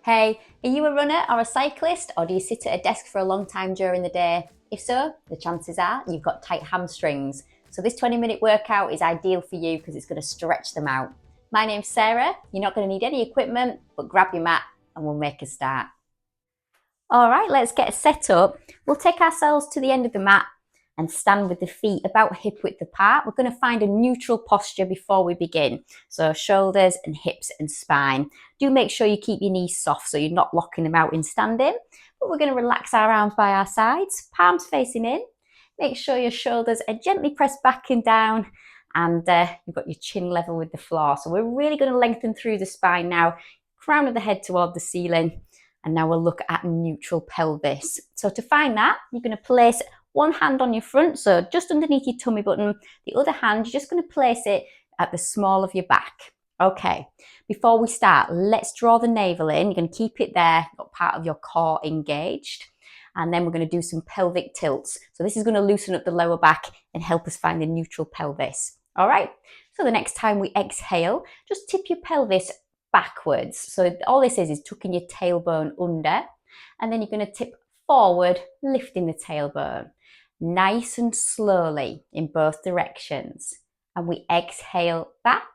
Hey, are you a runner or a cyclist, or do you sit at a desk for a long time during the day? If so, the chances are you've got tight hamstrings. So this 20-minute workout is ideal for you because it's going to stretch them out. My name's Sarah. You're not going to need any equipment, but grab your mat and we'll make a start. All right, let's get set up. We'll take ourselves to the end of the mat and stand with the feet about hip width apart. We're going to find a neutral posture before we begin. So shoulders and hips and spine. Do make sure you keep your knees soft so you're not locking them out in standing. But we're going to relax our arms by our sides, palms facing in. Make sure your shoulders are gently pressed back and down, and you've got your chin level with the floor. So we're really going to lengthen through the spine now, crown of the head toward the ceiling. And now we'll look at neutral pelvis. So to find that, you're going to place one hand on your front, so just underneath your tummy button. The other hand, you're just going to place it at the small of your back. Okay, before we start, let's draw the navel in. You're going to keep it there, got part of your core engaged. And then we're going to do some pelvic tilts. So this is going to loosen up the lower back and help us find the neutral pelvis. All right, so the next time we exhale, just tip your pelvis backwards. So all this is tucking your tailbone under, and then you're going to tip forward, lifting the tailbone. Nice and slowly in both directions. And we exhale back,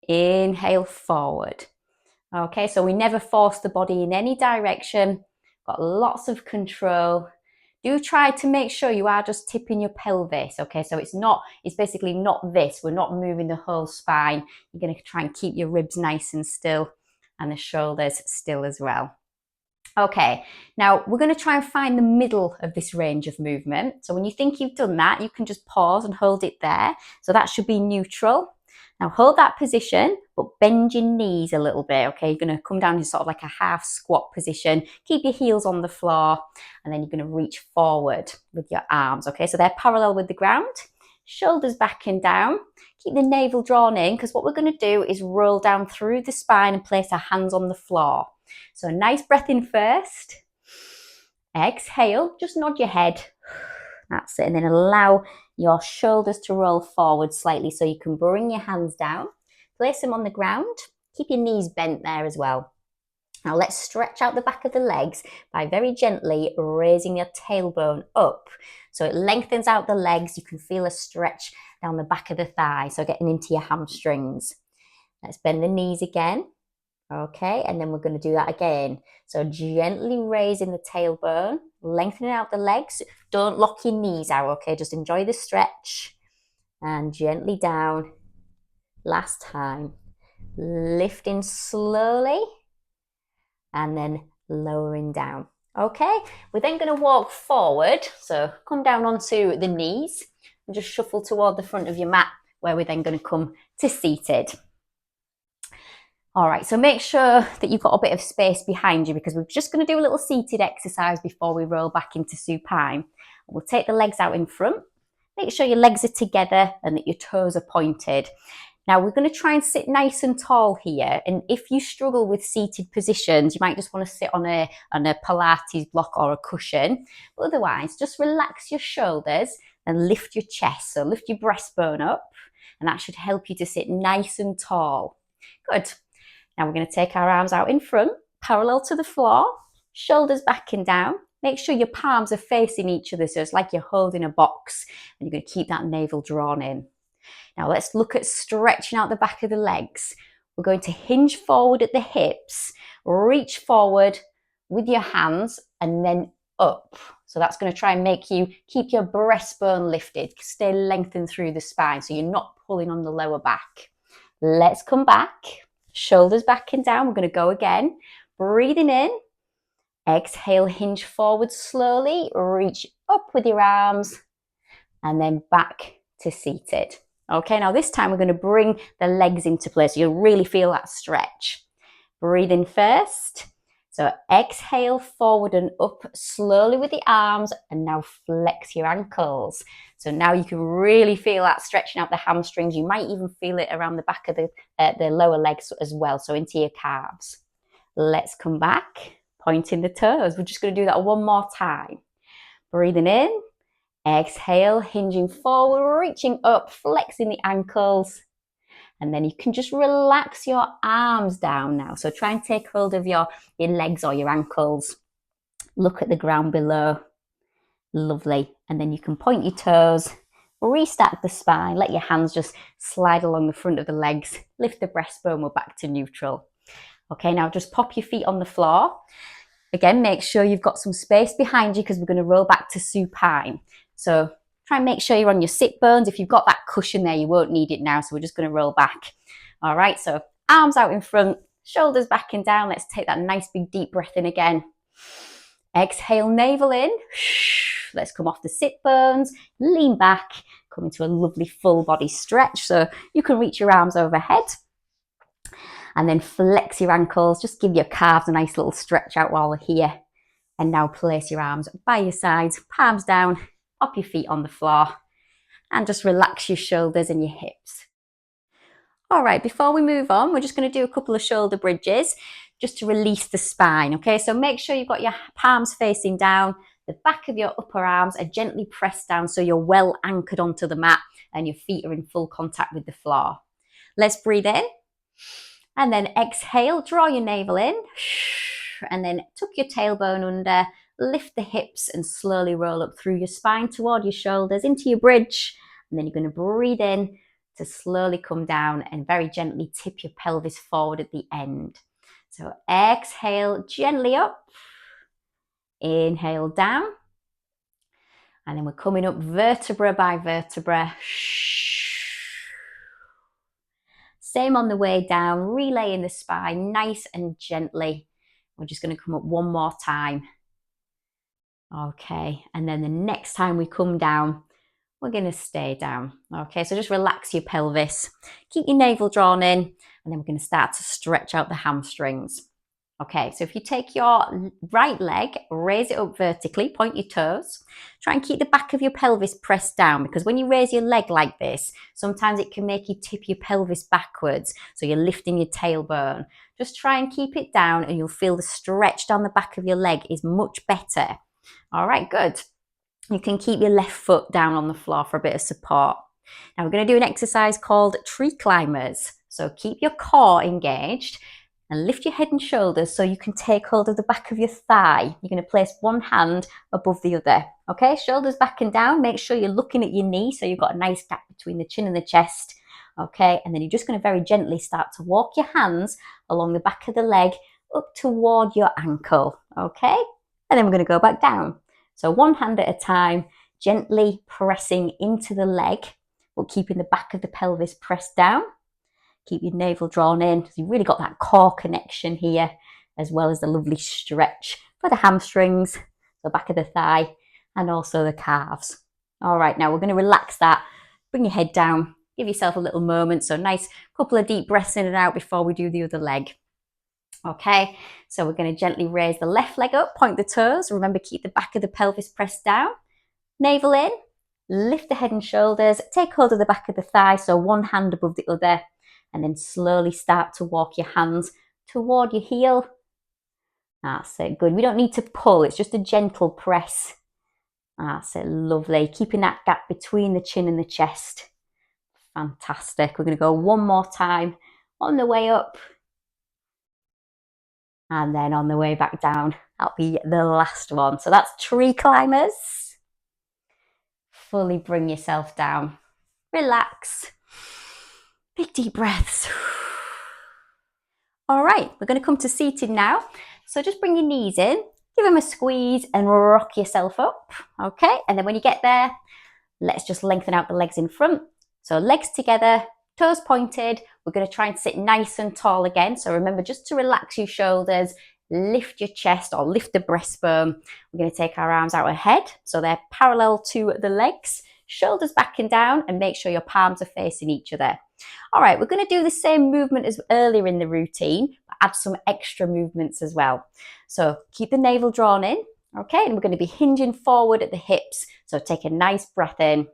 inhale forward. Okay, so we never force the body in any direction. Got lots of control. Do try to make sure you are just tipping your pelvis. Okay, so it's basically not this. We're not moving the whole spine. You're going to try and keep your ribs nice and still and the shoulders still as well. Okay, now we're going to try and find the middle of this range of movement. So when you think you've done that, you can just pause and hold it there. So that should be neutral. Now hold that position, but bend your knees a little bit, okay? You're going to come down to sort of like a half squat position. Keep your heels on the floor, and then you're going to reach forward with your arms, okay? So they're parallel with the ground. Shoulders back and down. Keep the navel drawn in, because what we're going to do is roll down through the spine and place our hands on the floor. So a nice breath in first. Exhale, just nod your head. That's it. And then allow your shoulders to roll forward slightly so you can bring your hands down. Place them on the ground. Keep your knees bent there as well. Now let's stretch out the back of the legs by very gently raising your tailbone up. So it lengthens out the legs. You can feel a stretch down the back of the thigh, so getting into your hamstrings. Let's bend the knees again. Okay, and then we're going to do that again. So gently raising the tailbone, lengthening out the legs. Don't lock your knees out, okay? Just enjoy the stretch. And gently down. Last time. Lifting slowly. And then lowering down. Okay, we're then going to walk forward. So come down onto the knees and just shuffle toward the front of your mat, where we're then going to come to seated. All right, so make sure that you've got a bit of space behind you, because we're just going to do a little seated exercise before we roll back into supine. We'll take the legs out in front. Make sure your legs are together and that your toes are pointed. Now we're going to try and sit nice and tall here. And if you struggle with seated positions, you might just want to sit on a Pilates block or a cushion. But otherwise, just relax your shoulders and lift your chest. So lift your breastbone up, and that should help you to sit nice and tall. Good. Now we're going to take our arms out in front, parallel to the floor, shoulders back and down. Make sure your palms are facing each other, so it's like you're holding a box, and you're going to keep that navel drawn in. Now let's look at stretching out the back of the legs. We're going to hinge forward at the hips, reach forward with your hands, and then up. So that's going to try and make you keep your breastbone lifted, stay lengthened through the spine, so you're not pulling on the lower back. Let's come back. Shoulders back and down. We're going to go again. Breathing in. Exhale, hinge forward slowly. Reach up with your arms. And then back to seated. Okay, now this time we're going to bring the legs into place. You'll really feel that stretch. Breathe in first. So exhale, forward and up slowly with the arms, and now flex your ankles. So now you can really feel that stretching out the hamstrings. You might even feel it around the back of the lower legs as well, so into your calves. Let's come back, pointing the toes. We're just going to do that one more time. Breathing in, exhale, hinging forward, reaching up, flexing the ankles, And then you can just relax your arms down now. So try and take hold of your legs or your ankles. Look at the ground below. Lovely. And then you can point your toes, restack the spine, let your hands just slide along the front of the legs, lift the breastbone, we're back to neutral. Okay, now just pop your feet on the floor. Again, make sure you've got some space behind you because we're going to roll back to supine. So try and make sure you're on your sit bones. If you've got that cushion there, you won't need it now. So we're just going to roll back. All right, so arms out in front, shoulders back and down. Let's take that nice big deep breath in again. Exhale, navel in. Let's come off the sit bones, lean back, come into a lovely full body stretch. So you can reach your arms overhead. And then flex your ankles, just give your calves a nice little stretch out while we're here. And now place your arms by your sides, palms down, pop your feet on the floor, and just relax your shoulders and your hips. All right, before we move on, we're just going to do a couple of shoulder bridges just to release the spine, okay? So make sure you've got your palms facing down, the back of your upper arms are gently pressed down so you're well anchored onto the mat and your feet are in full contact with the floor. Let's breathe in. And then exhale, draw your navel in, and then tuck your tailbone under, lift the hips and slowly roll up through your spine toward your shoulders into your bridge. And then you're going to breathe in to slowly come down and very gently tip your pelvis forward at the end. So exhale gently up, inhale down, and then we're coming up vertebra by vertebra. Same on the way down, relaying the spine nice and gently. We're just going to come up one more time. Okay, and then the next time we come down, we're going to stay down. Okay, so just relax your pelvis. Keep your navel drawn in, and then we're going to start to stretch out the hamstrings. Okay, so if you take your right leg, raise it up vertically, point your toes. Try and keep the back of your pelvis pressed down because when you raise your leg like this, sometimes it can make you tip your pelvis backwards. So you're lifting your tailbone. Just try and keep it down and you'll feel the stretch down the back of your leg is much better. All right, good. You can keep your left foot down on the floor for a bit of support. Now we're going to do an exercise called tree climbers. So keep your core engaged and lift your head and shoulders so you can take hold of the back of your thigh. You're going to place one hand above the other. Okay, shoulders back and down. Make sure you're looking at your knee so you've got a nice gap between the chin and the chest. Okay, and then you're just going to very gently start to walk your hands along the back of the leg up toward your ankle. Okay, and then we're going to go back down. So one hand at a time, gently pressing into the leg, but keeping the back of the pelvis pressed down. Keep your navel drawn in. So you've really got that core connection here, as well as the lovely stretch for the hamstrings, the back of the thigh, and also the calves. All right, now we're going to relax that. Bring your head down. Give yourself a little moment. So nice couple of deep breaths in and out before we do the other leg. Okay, so we're going to gently raise the left leg up, point the toes. Remember, keep the back of the pelvis pressed down. Navel in, lift the head and shoulders. Take hold of the back of the thigh, so one hand above the other. And then slowly start to walk your hands toward your heel. That's it, good. We don't need to pull, it's just a gentle press. That's it, lovely. Keeping that gap between the chin and the chest. Fantastic. We're going to go one more time on the way up. And then on the way back down, that'll be the last one. So that's tree climbers. Fully bring yourself down. Relax. Big deep breaths. All right, we're going to come to seated now. So just bring your knees in, give them a squeeze and rock yourself up. Okay, and then when you get there, let's just lengthen out the legs in front. So legs together, toes pointed. We're going to try and sit nice and tall again. So remember just to relax your shoulders, lift your chest or lift the breastbone. We're going to take our arms out ahead so they're parallel to the legs. Shoulders back and down and make sure your palms are facing each other. All right, we're going to do the same movement as earlier in the routine, but add some extra movements as well. So keep the navel drawn in, okay? And we're going to be hinging forward at the hips. So take a nice breath in.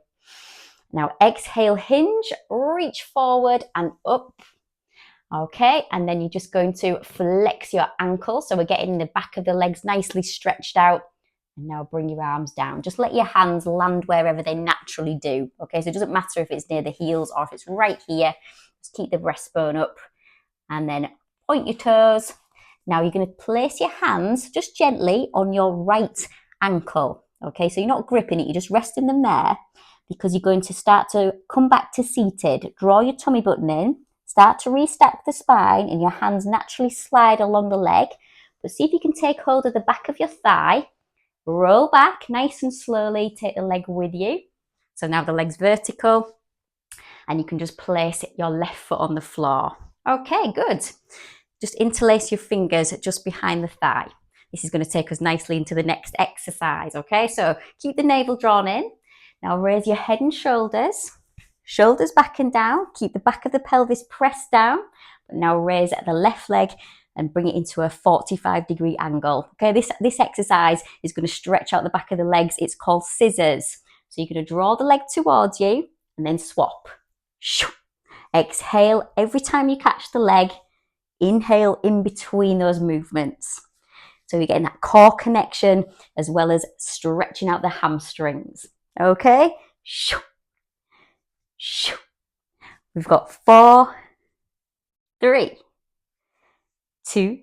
Now exhale, hinge, reach forward and up. Okay, and then you're just going to flex your ankle. So we're getting the back of the legs nicely stretched out And now bring your arms down. Just let your hands land wherever they naturally do. Okay, so it doesn't matter if it's near the heels or if it's right here. Just keep the breastbone up and then point your toes. Now you're going to place your hands just gently on your right ankle. Okay, so you're not gripping it, you're just resting them there because you're going to start to come back to seated. Draw your tummy button in, start to restack the spine and your hands naturally slide along the leg. But see if you can take hold of the back of your thigh. Roll back nice and slowly, take the leg with you. So now the leg's vertical and you can just place your left foot on the floor. Okay, good. Just interlace your fingers just behind the thigh. This is going to take us nicely into the next exercise, okay? So keep the navel drawn in. Now raise your head and shoulders. Shoulders back and down. Keep the back of the pelvis pressed down. But now raise the left leg and bring it into a 45-degree angle. Okay, this exercise is going to stretch out the back of the legs. It's called scissors. So you're going to draw the leg towards you and then swap. Exhale every time you catch the leg. Inhale in between those movements. So you're getting that core connection as well as stretching out the hamstrings. Okay? We've got 4, 3, 2,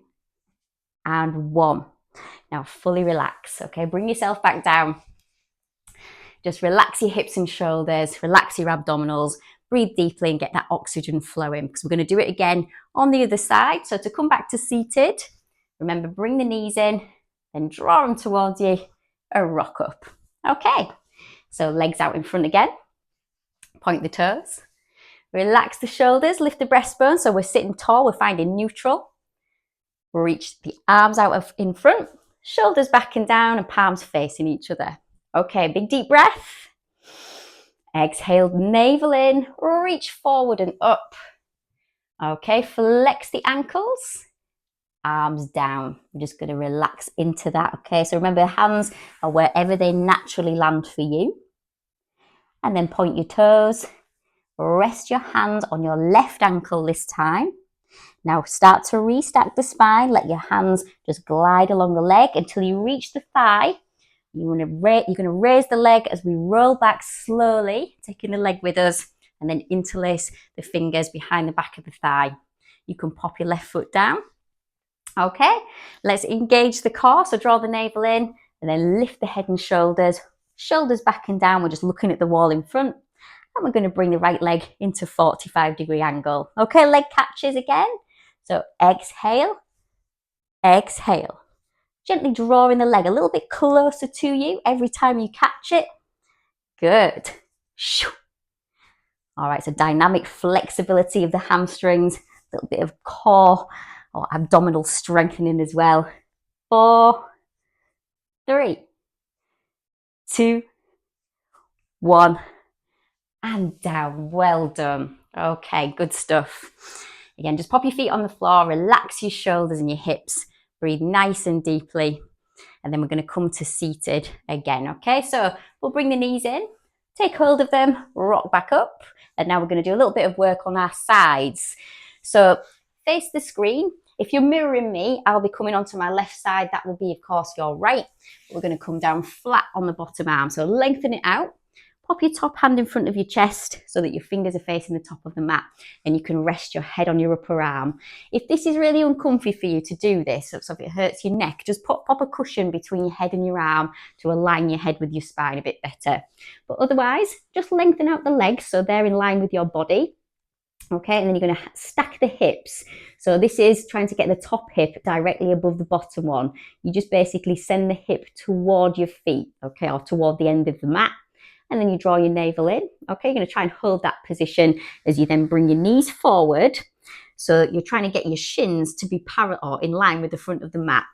and 1. Now fully relax, okay? Bring yourself back down. Just relax your hips and shoulders, relax your abdominals, breathe deeply and get that oxygen flowing because we're going to do it again on the other side. So to come back to seated, remember bring the knees in, then draw them towards you and rock up. Okay, so legs out in front again, point the toes, relax the shoulders, lift the breastbone so we're sitting tall, we're finding neutral. Reach the arms out in front, shoulders back and down and palms facing each other. Okay, big deep breath. Exhale, navel in, reach forward and up. Okay, flex the ankles, arms down. We're just going to relax into that. Okay, so remember hands are wherever they naturally land for you. And then point your toes. Rest your hands on your left ankle this time. Now start to restack the spine. Let your hands just glide along the leg until you reach the thigh. You're going to raise the leg as we roll back slowly, taking the leg with us, and then interlace the fingers behind the back of the thigh. You can pop your left foot down. Okay, let's engage the core. So draw the navel in and then lift the head and shoulders. Shoulders back and down. We're just looking at the wall in front. And we're going to bring the right leg into 45-degree angle. Okay, leg catches again. So exhale, exhale. Gently drawing the leg a little bit closer to you every time you catch it. Good. All right, so dynamic flexibility of the hamstrings, a little bit of core or abdominal strengthening as well. 4, 3, 2, 1, and down. Well done. Okay, good stuff. Again, just pop your feet on the floor, relax your shoulders and your hips. Breathe nice and deeply. And then we're going to come to seated again, okay? So we'll bring the knees in, take hold of them, rock back up. And now we're going to do a little bit of work on our sides. So face the screen. If you're mirroring me, I'll be coming onto my left side. That will be, of course, your right. We're going to come down flat on the bottom arm. So lengthen it out. Pop your top hand in front of your chest so that your fingers are facing the top of the mat and you can rest your head on your upper arm. If this is really uncomfy for you to do this, so if it hurts your neck, just pop a cushion between your head and your arm to align your head with your spine a bit better. But otherwise, just lengthen out the legs so they're in line with your body. Okay, and then you're going to stack the hips. So this is trying to get the top hip directly above the bottom one. You just basically send the hip toward your feet, okay, or toward the end of the mat. And then you draw your navel in. Okay, you're going to try and hold that position as you then bring your knees forward. So you're trying to get your shins to be parallel or in line with the front of the mat,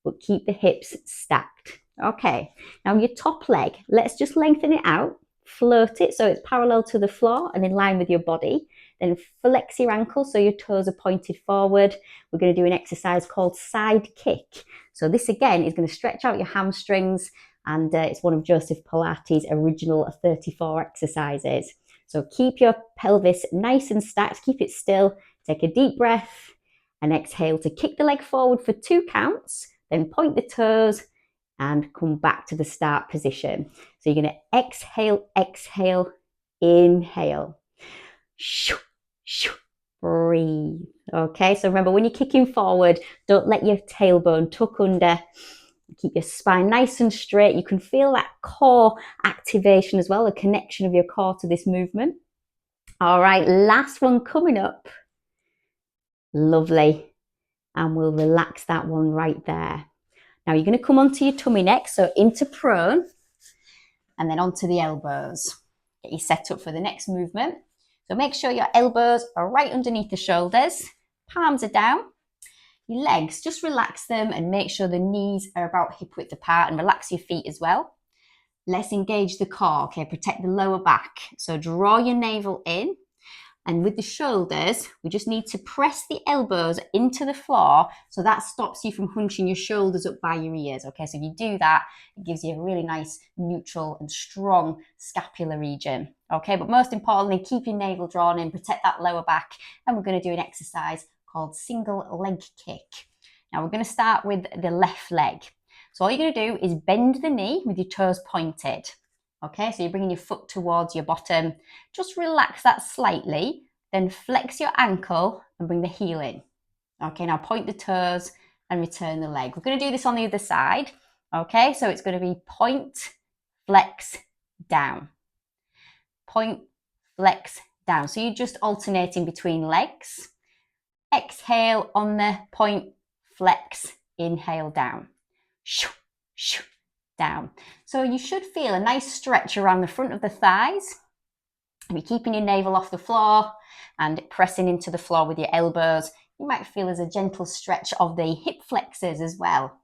but keep the hips stacked. Okay, now your top leg, let's just lengthen it out, float it so it's parallel to the floor and in line with your body. Then flex your ankles so your toes are pointed forward. We're going to do an exercise called side kick. So this again is going to stretch out your hamstrings. And it's one of Joseph Pilates' original 34 exercises. So keep your pelvis nice and stacked, keep it still, take a deep breath and exhale to kick the leg forward for 2 counts, then point the toes, and come back to the start position. So you're going to exhale, exhale, inhale. Shoo, shoo, breathe. Okay, so remember when you're kicking forward, don't let your tailbone tuck under. Keep your spine nice and straight. You can feel that core activation as well, the connection of your core to this movement. All right, last one coming up. Lovely. And we'll relax that one right there. Now you're going to come onto your tummy next, so into prone and then onto the elbows. Get you set up for the next movement. So make sure your elbows are right underneath the shoulders, palms are down. Your legs, just relax them and make sure the knees are about hip width apart, and relax your feet as well. Let's engage the core, okay, protect the lower back. So draw your navel in, and with the shoulders, we just need to press the elbows into the floor, so that stops you from hunching your shoulders up by your ears, okay? So if you do that, it gives you a really nice, neutral and strong scapular region, okay? But most importantly, keep your navel drawn in, protect that lower back, and we're going to do an exercise called single leg kick. Now we're going to start with the left leg. So all you're going to do is bend the knee with your toes pointed. Okay, so you're bringing your foot towards your bottom. Just relax that slightly, then flex your ankle and bring the heel in. Okay, now point the toes and return the leg. We're going to do this on the other side. Okay, so it's going to be point, flex, down. Point, flex, down. So you're just alternating between legs. Exhale on the point, flex, inhale down. Shoo, shoo, down. So you should feel a nice stretch around the front of the thighs. You're keeping your navel off the floor and pressing into the floor with your elbows. You might feel there's a gentle stretch of the hip flexors as well.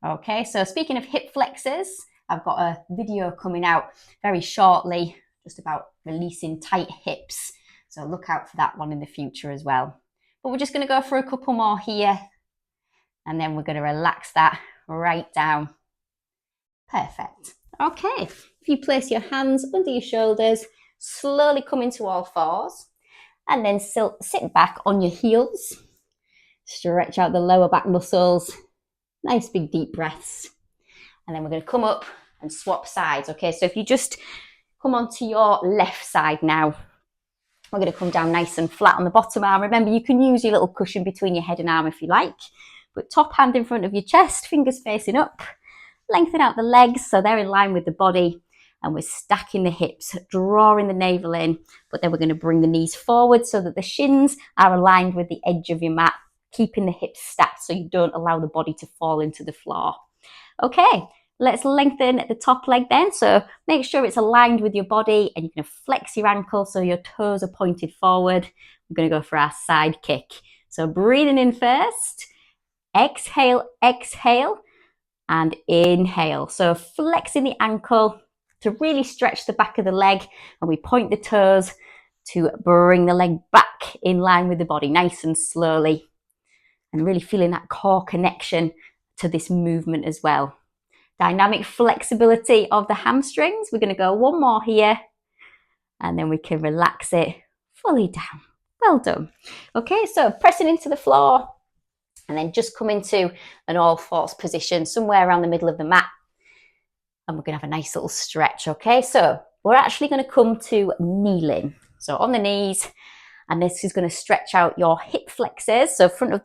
Okay, so speaking of hip flexors, I've got a video coming out very shortly just about releasing tight hips. So look out for that one in the future as well. But we're just going to go for a couple more here, and then we're going to relax that right down. Perfect. Okay, if you place your hands under your shoulders, slowly come into all fours, and then sit back on your heels. Stretch out the lower back muscles. Nice big deep breaths. And then we're going to come up and swap sides. Okay, so if you just come onto your left side now, we're going to come down nice and flat on the bottom arm. Remember, you can use your little cushion between your head and arm if you like, but top hand in front of your chest, fingers facing up. Lengthen out the legs so they're in line with the body, and we're stacking the hips, drawing the navel in, but then we're going to bring the knees forward so that the shins are aligned with the edge of your mat, keeping the hips stacked so you don't allow the body to fall into the floor. Okay, let's lengthen the top leg then. So make sure it's aligned with your body, and you're going to flex your ankle so your toes are pointed forward. We're going to go for our side kick. So breathing in first, exhale, exhale, and inhale. So flexing the ankle to really stretch the back of the leg, and we point the toes to bring the leg back in line with the body, nice and slowly, and really feeling that core connection to this movement as well. Dynamic flexibility of the hamstrings. We're going to go one more here, and then we can relax it fully down. Well done. Okay, so pressing into the floor, and then just come into an all fours position somewhere around the middle of the mat, and we're going to have a nice little stretch. Okay, so we're actually going to come to kneeling. So on the knees, and this is going to stretch out your hip flexors, so front of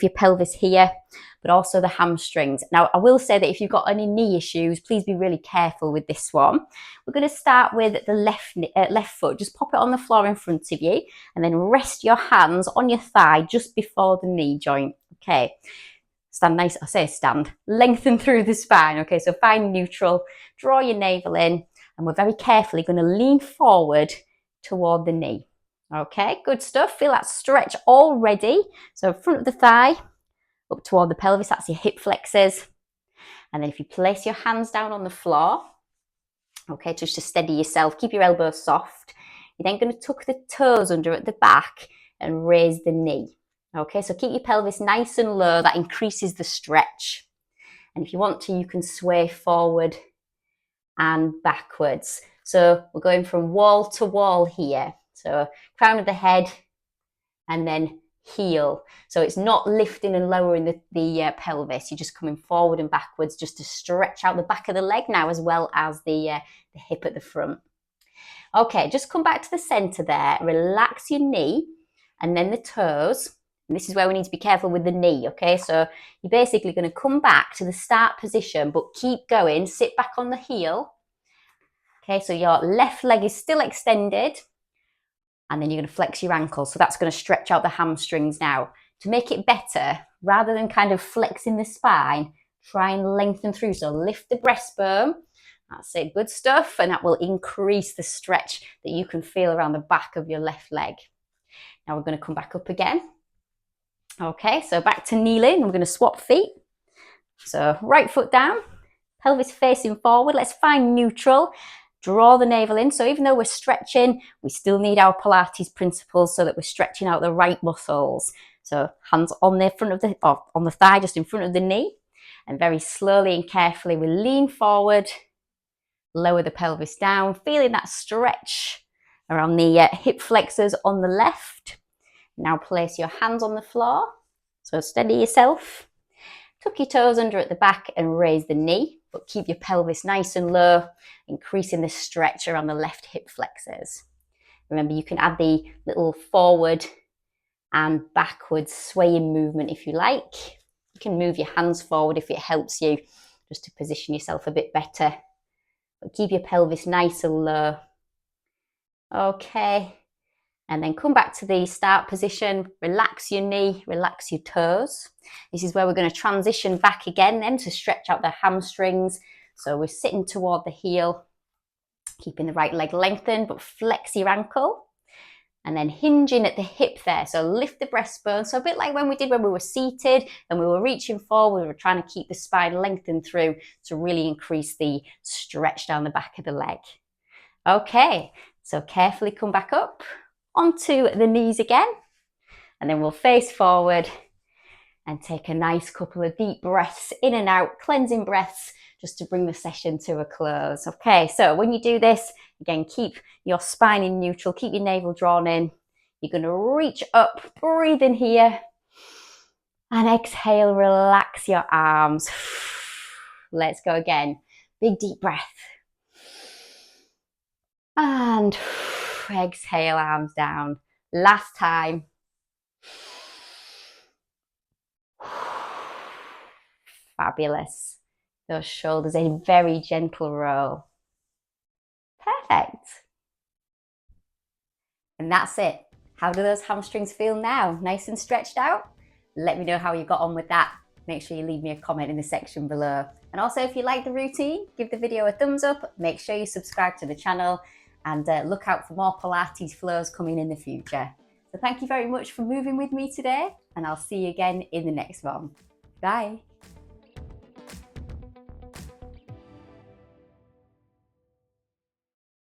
your pelvis here, but also the hamstrings. Now, I will say that if you've got any knee issues, please be really careful with this one. We're going to start with the left foot. Just pop it on the floor in front of you, and then rest your hands on your thigh just before the knee joint. Okay, stand nice. I say stand. Lengthen through the spine. Okay, so find neutral. Draw your navel in, and we're very carefully going to lean forward toward the knee. Okay, good stuff. Feel that stretch already. So front of the thigh, up toward the pelvis, that's your hip flexors. And then if you place your hands down on the floor, okay, just to steady yourself, keep your elbows soft. You're then going to tuck the toes under at the back and raise the knee. Okay, so keep your pelvis nice and low. That increases the stretch. And if you want to, you can sway forward and backwards. So we're going from wall to wall here. So crown of the head, and then heel. So it's not lifting and lowering the pelvis. You're just coming forward and backwards just to stretch out the back of the leg now, as well as the hip at the front. Okay, just come back to the center there. Relax your knee and then the toes. And this is where we need to be careful with the knee, okay? So you're basically going to come back to the start position, but keep going. Sit back on the heel. Okay, so your left leg is still extended. And then you're going to flex your ankle. So that's going to stretch out the hamstrings now. To make it better, rather than kind of flexing the spine, try and lengthen through. So lift the breastbone. That's it, good stuff. And that will increase the stretch that you can feel around the back of your left leg. Now we're going to come back up again. Okay, so back to kneeling. We're going to swap feet. So right foot down, pelvis facing forward. Let's find neutral. Draw the navel in. So even though we're stretching, we still need our Pilates principles so that we're stretching out the right muscles. So hands on the front of the, or on the thigh, just in front of the knee. And very slowly and carefully, we lean forward, lower the pelvis down, feeling that stretch around the hip flexors on the left. Now place your hands on the floor. So steady yourself. Tuck your toes under at the back and raise the knee, but keep your pelvis nice and low, increasing the stretch around the left hip flexors. Remember, you can add the little forward and backwards swaying movement if you like. You can move your hands forward if it helps you, just to position yourself a bit better. But keep your pelvis nice and low. Okay. And then come back to the start position, relax your knee, relax your toes. This is where we're going to transition back again then to stretch out the hamstrings. So we're sitting toward the heel, keeping the right leg lengthened, but flex your ankle. And then hinging at the hip there. So lift the breastbone. So a bit like when we were seated and we were reaching forward, we were trying to keep the spine lengthened through to really increase the stretch down the back of the leg. Okay, so carefully come back up. Onto the knees again, and then we'll face forward and take a nice couple of deep breaths in and out, cleansing breaths, just to bring the session to a close. Okay, so when you do this, again, keep your spine in neutral, keep your navel drawn in. You're going to reach up, breathe in here, and exhale, relax your arms. Let's go again. Big deep breath. And exhale, arms down. Last time. Fabulous. Those shoulders, a very gentle roll. Perfect. And that's it. How do those hamstrings feel now? Nice and stretched out? Let me know how you got on with that. Make sure you leave me a comment in the section below. And also, if you like the routine, give the video a thumbs up. Make sure you subscribe to the channel. And look out for more Pilates flows coming in the future. So thank you very much for moving with me today, and I'll see you again in the next one. Bye.